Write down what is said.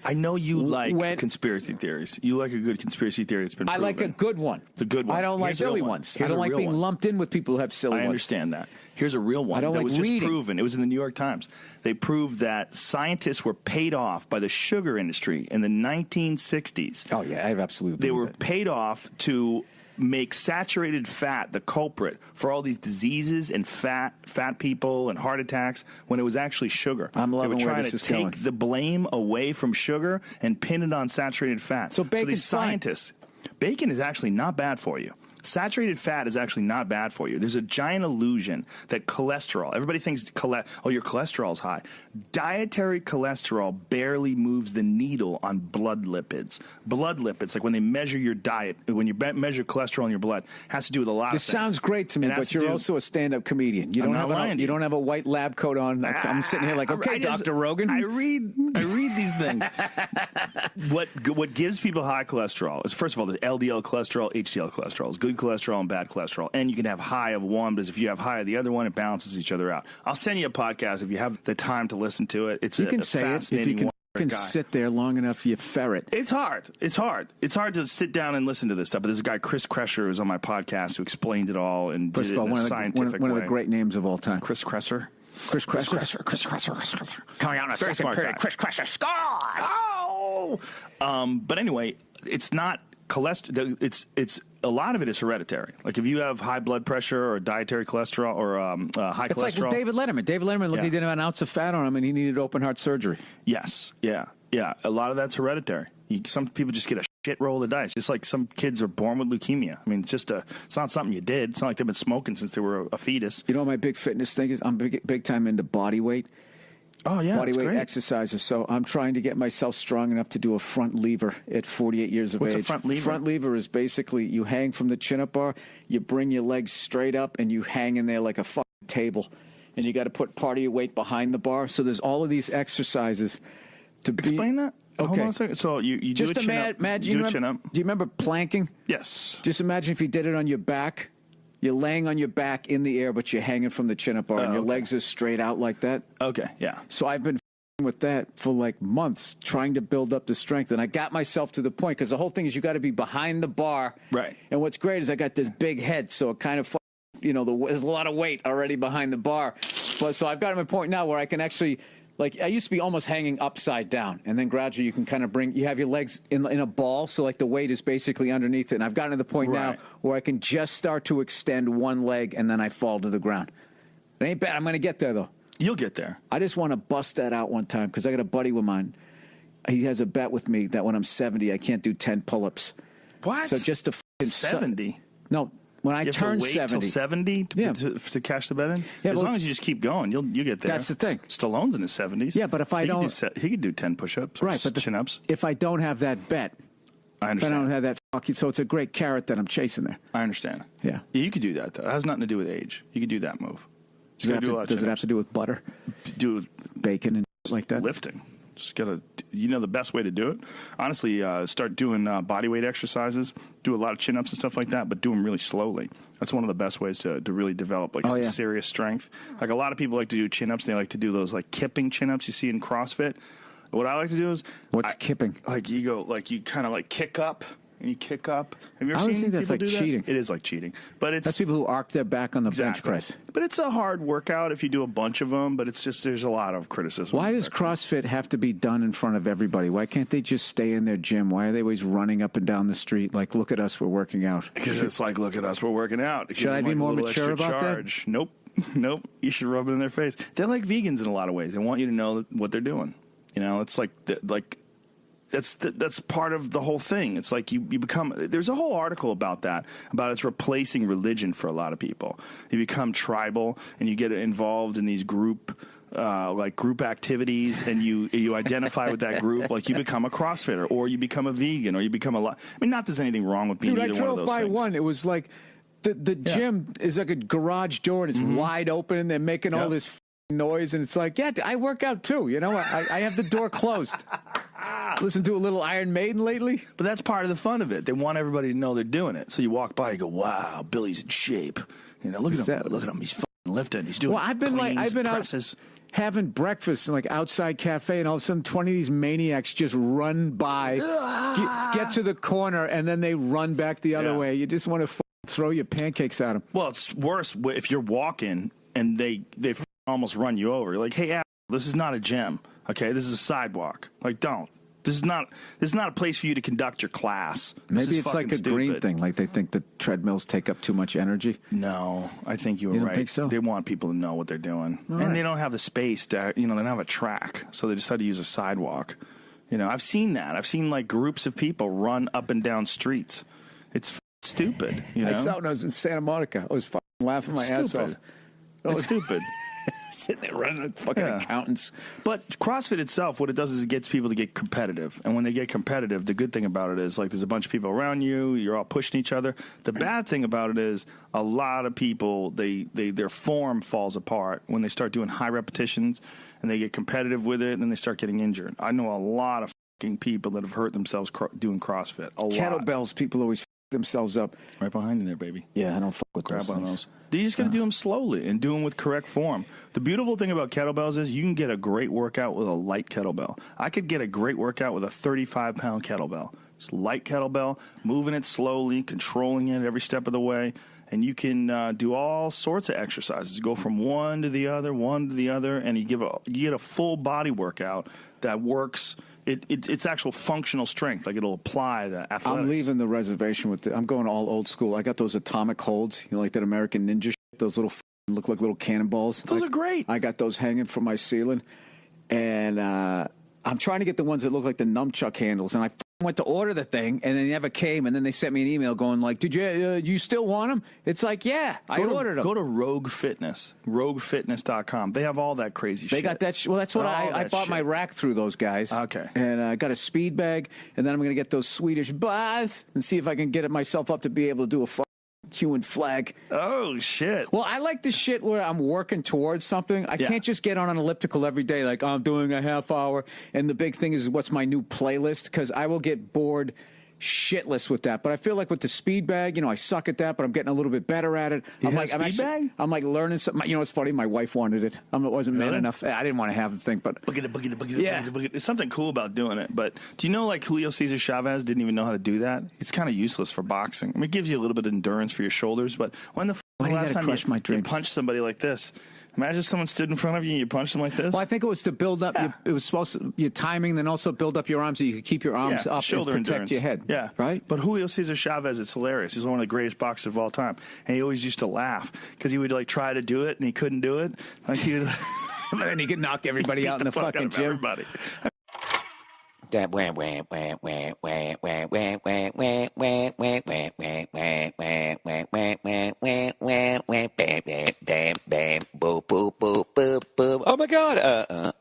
I know you like conspiracy theories. You like a good conspiracy theory that's been proven. I like a good one. The good one. I don't like silly ones. I don't like being lumped in with people who have silly ones. I understand that. Here's a real one that was just proven. It was in the New York Times. They proved that scientists were paid off by the sugar industry in the 1960s. Oh, yeah, I absolutely They were paid off to make saturated fat the culprit for all these diseases and fat people and heart attacks when it was actually sugar. I'm loving they were where trying this to is take the blame away from sugar and pin it on saturated fat. So bacon's these scientists, bacon is actually not bad for you. Saturated fat is actually not bad for you. There's a giant illusion that cholesterol, everybody thinks, your cholesterol's high. Dietary cholesterol barely moves the needle on blood lipids. Blood lipids, like when they measure your diet, when you measure cholesterol in your blood, has to do with a lot of things. This sounds great to me, but you're also a stand-up comedian. You don't have a white lab coat on. I'm sitting here like, okay, Dr. Rogan. I read these things. What gives people high cholesterol is, first of all, the LDL cholesterol, HDL cholesterol is good cholesterol and bad cholesterol, and you can have high of one, but if you have high of the other one, it balances each other out. I'll send you a podcast if you have the time to listen to it. It's fascinating. You can sit there long enough, you ferret. It's hard. It's hard to sit down and listen to this stuff. But there's a guy, Chris Kresser, who's on my podcast who explained it all and did it in a scientific way. One of the great names of all time. Chris Kresser. Chris Kresser. Coming out in a second period. Chris Kresser scores. Oh. But anyway, it's not cholesterol. It's a lot of it is hereditary. Like if you have high blood pressure or dietary cholesterol or high cholesterol. It's like with David Letterman. David Letterman, he didn't have an ounce of fat on him, and he needed open heart surgery. Yes. Yeah. A lot of that's hereditary. Some people just get a shit roll of the dice. Just like some kids are born with leukemia. I mean, it's not something you did. It's not like they've been smoking since they were a fetus. You know what my big fitness thing is? I'm big time into body weight. Oh, yeah. Body weight exercises. So I'm trying to get myself strong enough to do a front lever at 48 years of age. What's a front lever? Front lever is basically you hang from the chin-up bar, you bring your legs straight up, and you hang in there like a fucking table. And you got to put part of your weight behind the bar. So there's all of these exercises to Explain that. Okay. Hold on a second. So you do a chin-up. Do you remember planking? Yes. Just imagine if you did it on your back. You're laying on your back in the air, but you're hanging from the chin-up bar, and your legs are straight out like that. Okay, yeah. So I've been with that for like months, trying to build up the strength, and I got myself to the point, because the whole thing is you got to be behind the bar. Right. And what's great is I got this big head, so it kind of, there's a lot of weight already behind the bar. But so I've got to a point now where I can actually, like, I used to be almost hanging upside down, and then gradually you can kind of you have your legs in a ball, so like the weight is basically underneath it. And I've gotten to the point now where I can just start to extend one leg, and then I fall to the ground. It ain't bad. I'm going to get there, though. You'll get there. I just want to bust that out one time, because I got a buddy of mine. He has a bet with me that when I'm 70, I can't do 10 pull-ups. What? So just to 70? No. When I turn 70. You have to wait till 70 to cash the bet in? Yeah, as long as you just keep going, you'll get there. That's the thing. Stallone's in his 70s. Yeah, but if I don't... He could do 10 push-ups or chin-ups. If I don't have that bet... I understand. If I don't have that fucking... So it's a great carrot that I'm chasing there. I understand. Yeah. You could do that, though. It has nothing to do with age. You could do that move. Does it have to do with butter? Do bacon and like that? Lifting. Just gotta, the best way to do it. Honestly, start doing body weight exercises. Do a lot of chin ups and stuff like that, but do them really slowly. That's one of the best ways to really develop serious strength. Like a lot of people like to do chin ups. They like to do those like kipping chin ups you see in CrossFit. What I like to do is kipping? Like you go, like you kind of like kick up. And you kick up. Have you ever seen people do that? I always think that's like cheating. It is like cheating. But that's people who arc their back on the bench press. But it's a hard workout if you do a bunch of them, but it's just there's a lot of criticism. Why does CrossFit have to be done in front of everybody? Why can't they just stay in their gym? Why are they always running up and down the street like, look at us, we're working out? Because it's like, look at us, we're working out. Should I be more mature about that? Nope. You should rub it in their face. They're like vegans in a lot of ways. They want you to know what they're doing. It's like that's part of the whole thing. It's like you become. There's a whole article about that, about it's replacing religion for a lot of people. You become tribal, and you get involved in these group activities, and you identify with that group. Like you become a CrossFitter, or you become a vegan, or you become I mean, not there's anything wrong with being either one of those things. I drove by one. It was like the gym is like a garage door, and it's wide open, and they're making all this noise, and it's like, yeah, I work out too. I have the door closed. Listen to a little Iron Maiden lately. But that's part of the fun of it. They want everybody to know they're doing it. So you walk by, you go, wow, Billy's in shape. Look at him. Look at him. He's fucking lifting. He's doing presses. having breakfast in like outside cafe, and all of a sudden 20 of these maniacs just run by, get to the corner, and then they run back the other way. You just want to throw your pancakes at them. Well, it's worse if you're walking and they almost run you over. You're like, hey, this is not a gym. Okay, this is a sidewalk. Like, don't. This is not a place for you to conduct your class. Maybe it's like a green thing. Like they think the treadmills take up too much energy. No, I think you were right. You don't think so? They want people to know what they're doing. They don't have the space to, they don't have a track. So they decide to use a sidewalk. I've seen that. I've seen like groups of people run up and down streets. It's stupid. I saw when I was in Santa Monica. I was laughing my ass off. It's stupid. Sitting there running with fucking accountants. But CrossFit itself, what it does is it gets people to get competitive. And when they get competitive, the good thing about it is, like, there's a bunch of people around you. You're all pushing each other. The bad thing about it is a lot of people, their form falls apart when they start doing high repetitions and they get competitive with it, and then they start getting injured. I know a lot of fucking people that have hurt themselves doing CrossFit. A lot. Kettlebells, people always themselves up. Right behind you there, baby. Yeah, I don't fuck with grab on those. You just got to do them slowly and do them with correct form. The beautiful thing about kettlebells is you can get a great workout with a light kettlebell. I could get a great workout with a 35-pound kettlebell. Just light kettlebell, moving it slowly, controlling it every step of the way. And you can do all sorts of exercises. Go from one to the other, and you get a full body workout that works. It's actual functional strength. Like, it'll apply the athletics. I'm leaving the reservation with I'm going all old school. I got those atomic holds, like that American Ninja shit, those little look like little cannonballs. Those are great. I got those hanging from my ceiling, and I'm trying to get the ones that look like the nunchuck handles. And I went to order the thing, and they never came. And then they sent me an email going like, "Did you still want them?" It's like, yeah, I ordered them. Go to Rogue Fitness, roguefitness.com. They have all that crazy shit. They got that. Well, that's what I bought my rack through those guys. Okay. And I got a speed bag, and then I'm going to get those Swedish bars and see if I can get myself up to be able to do a hue and flag. Oh, shit. Well, I like the shit where I'm working towards something. I can't just get on an elliptical every day like I'm doing a half hour. And the big thing is what's my new playlist, because I will get bored shitless with that. But I feel like with the speed bag, I suck at that, but I'm getting a little bit better at it. I'm like learning something. It's funny. My wife wanted it. I wasn't man enough. I didn't want to have the thing, but boogie. There's something cool about doing it. But do you know, like, Julio Cesar Chavez didn't even know how to do that? It's kind of useless for boxing. I mean, it gives you a little bit of endurance for your shoulders. But when the last time you punched somebody like this? Imagine if someone stood in front of you and you punched them like this. Well, I think it was to build up. It was supposed to your timing, then also build up your arms so you could keep your arms up shoulder and protect endurance. your head. Yeah, right. But Julio Cesar Chavez, it's hilarious. He's one of the greatest boxers of all time, and he always used to laugh because he would like try to do it and he couldn't do it. Like he would, but then he could knock everybody out in the fucking gym. Everybody. Bam, bam, bam, boop, boop, boop, boop, boop. Oh my God!